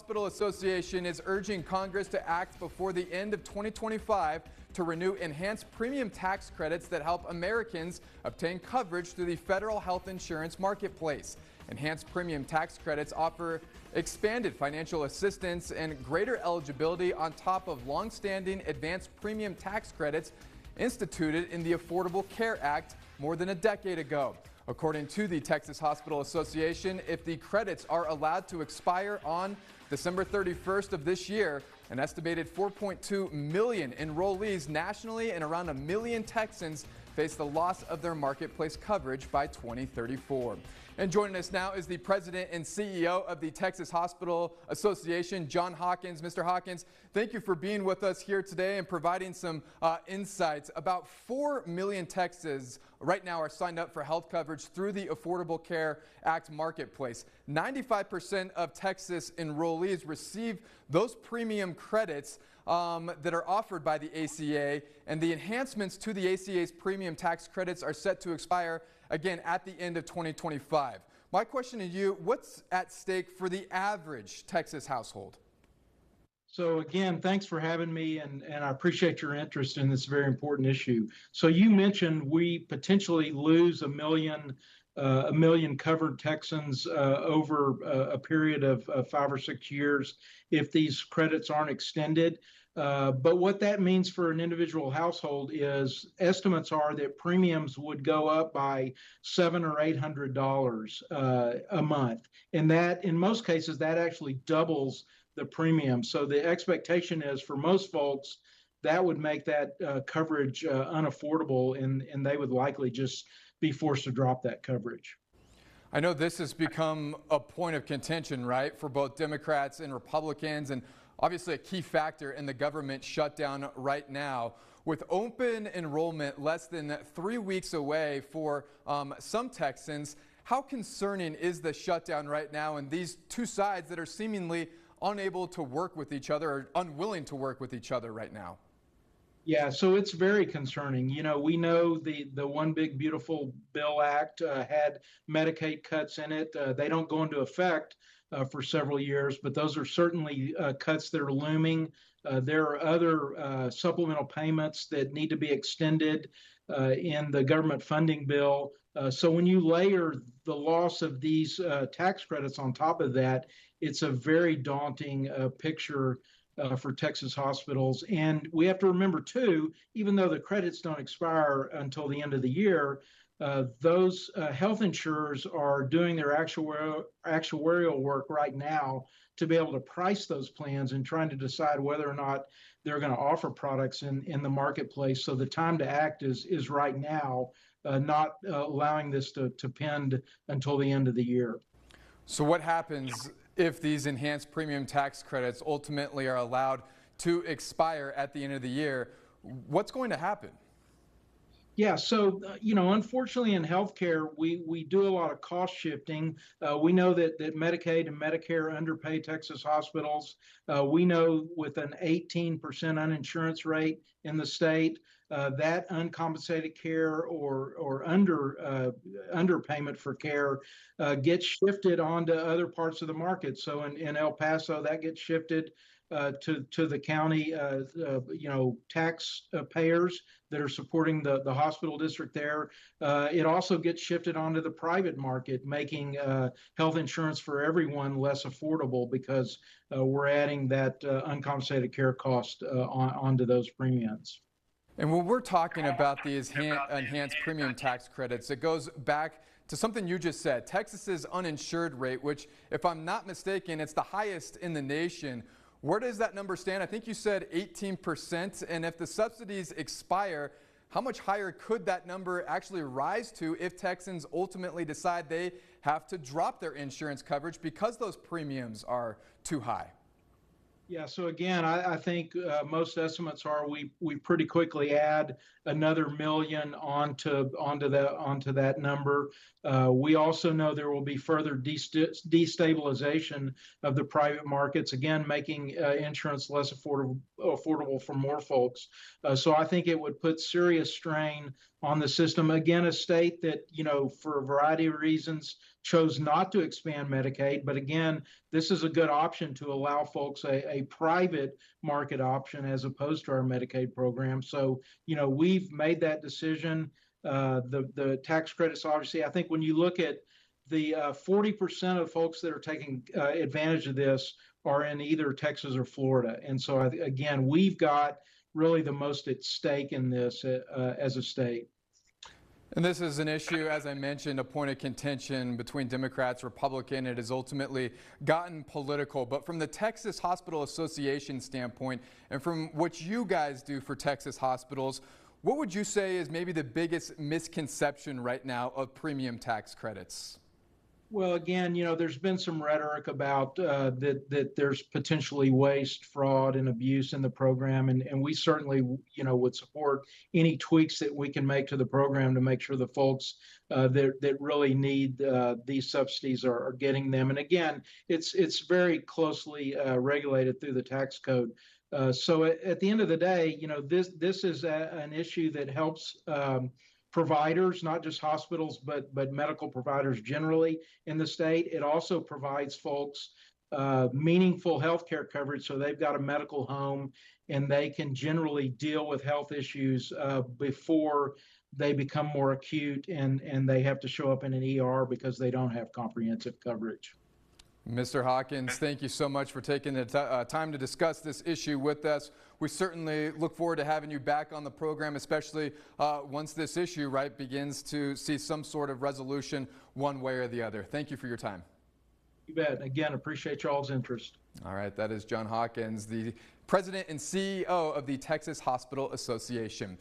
Hospital Association is urging Congress to act before the end of 2025 to renew enhanced premium tax credits that help Americans obtain coverage through the federal health insurance marketplace. Enhanced premium tax credits offer expanded financial assistance and greater eligibility on top of long-standing advanced premium tax credits instituted in the Affordable Care Act more than a decade ago. According to the Texas Hospital Association, if the credits are allowed to expire on December 31st of this year, an estimated 4.2 million enrollees nationally and around 1 million Texans face the loss of their marketplace coverage by 2034. And joining us now is the president and CEO of the Texas Hospital Association, John Hawkins. Mr. Hawkins, thank you for being with us here today and providing some insights. About 4 million Texans right now are signed up for health coverage through the Affordable Care Act marketplace. 95% of Texas enrollees receive those premium credits that are offered by the ACA, and the enhancements to the ACA's premium tax credits are set to expire again at the end of 2025. My question to you, what's at stake for the average Texas household? So again, thanks for having me, and I appreciate your interest in this very important issue. So you mentioned we potentially lose a million covered Texans over a period of 5 or 6 years if these credits aren't extended. But what that means for an individual household is estimates are that premiums would go up by $700 or $800 a month. And that, in most cases, that actually doubles the premium. So the expectation is for most folks, that would make that coverage unaffordable, and they would likely just be forced to drop that coverage. I know this has become a point of contention, right, for both Democrats and Republicans, and obviously a key factor in the government shutdown right now. With open enrollment less than 3 weeks away for some Texans, how concerning is the shutdown right now and these two sides that are seemingly unable to work with each other or unwilling to work with each other right now? Yeah, so it's very concerning. You know, we know the One Big Beautiful Bill Act had Medicaid cuts in it. They don't go into effect for several years, but those are certainly cuts that are looming. There are other supplemental payments that need to be extended in the government funding bill. So when you layer the loss of these tax credits on top of that, it's a very daunting picture for Texas hospitals. And we have to remember, too, even though the credits don't expire until the end of the year, those health insurers are doing their actuarial work right now to be able to price those plans and trying to decide whether or not they're going to offer products in the marketplace. So the time to act is right now, not allowing this to pend until the end of the year. So what happens if these enhanced premium tax credits ultimately are allowed to expire at the end of the year? What's going to happen? Yeah, so, you know, unfortunately in healthcare, we do a lot of cost shifting. We know that Medicaid and Medicare underpay Texas hospitals. We know with an 18% uninsurance rate in the state, that uncompensated care or underpayment for care gets shifted onto other parts of the market. So in El Paso, that gets shifted to the county, tax payers that are supporting the hospital district there. It also gets shifted onto the private market, making health insurance for everyone less affordable because we're adding that uncompensated care cost onto those premiums. And when we're talking about these enhanced premium tax credits, it goes back to something you just said, Texas's uninsured rate, which, if I'm not mistaken, it's the highest in the nation. Where does that number stand? I think you said 18%. And if the subsidies expire, how much higher could that number actually rise to if Texans ultimately decide they have to drop their insurance coverage because those premiums are too high? Yeah, so again, I think most estimates are we pretty quickly add another million onto that number. We also know there will be further destabilization of the private markets, again making insurance less affordable for more folks. So I think it would put serious strain on the system. Again, a state that, for a variety of reasons chose not to expand Medicaid. But again, this is a good option to allow folks a private market option as opposed to our Medicaid program. So, we've made that decision. The tax credits, obviously, I think when you look at the 40% of folks that are taking advantage of this are in either Texas or Florida. And so, again, we've got really the most at stake in this as a state. And this is an issue, as I mentioned, a point of contention between Democrats, Republican. It has ultimately gotten political. But from the Texas Hospital Association standpoint, and from what you guys do for Texas hospitals, what would you say is maybe the biggest misconception right now of premium tax credits? Well, again, there's been some rhetoric about that there's potentially waste, fraud, and abuse in the program, and we certainly, would support any tweaks that we can make to the program to make sure the folks that really need these subsidies are getting them. And again, it's very closely regulated through the tax code. So at the end of the day, this is an issue that helps providers, not just hospitals, but medical providers generally in the state. It also provides folks meaningful health care coverage, so they've got a medical home and they can generally deal with health issues before they become more acute and they have to show up in an ER because they don't have comprehensive coverage. Mr. Hawkins, thank you so much for taking the time to discuss this issue with us. We certainly look forward to having you back on the program, especially once this issue begins to see some sort of resolution one way or the other. Thank you for your time. You bet. Again, appreciate y'all's interest. All right, that is John Hawkins, the president and CEO of the Texas Hospital Association.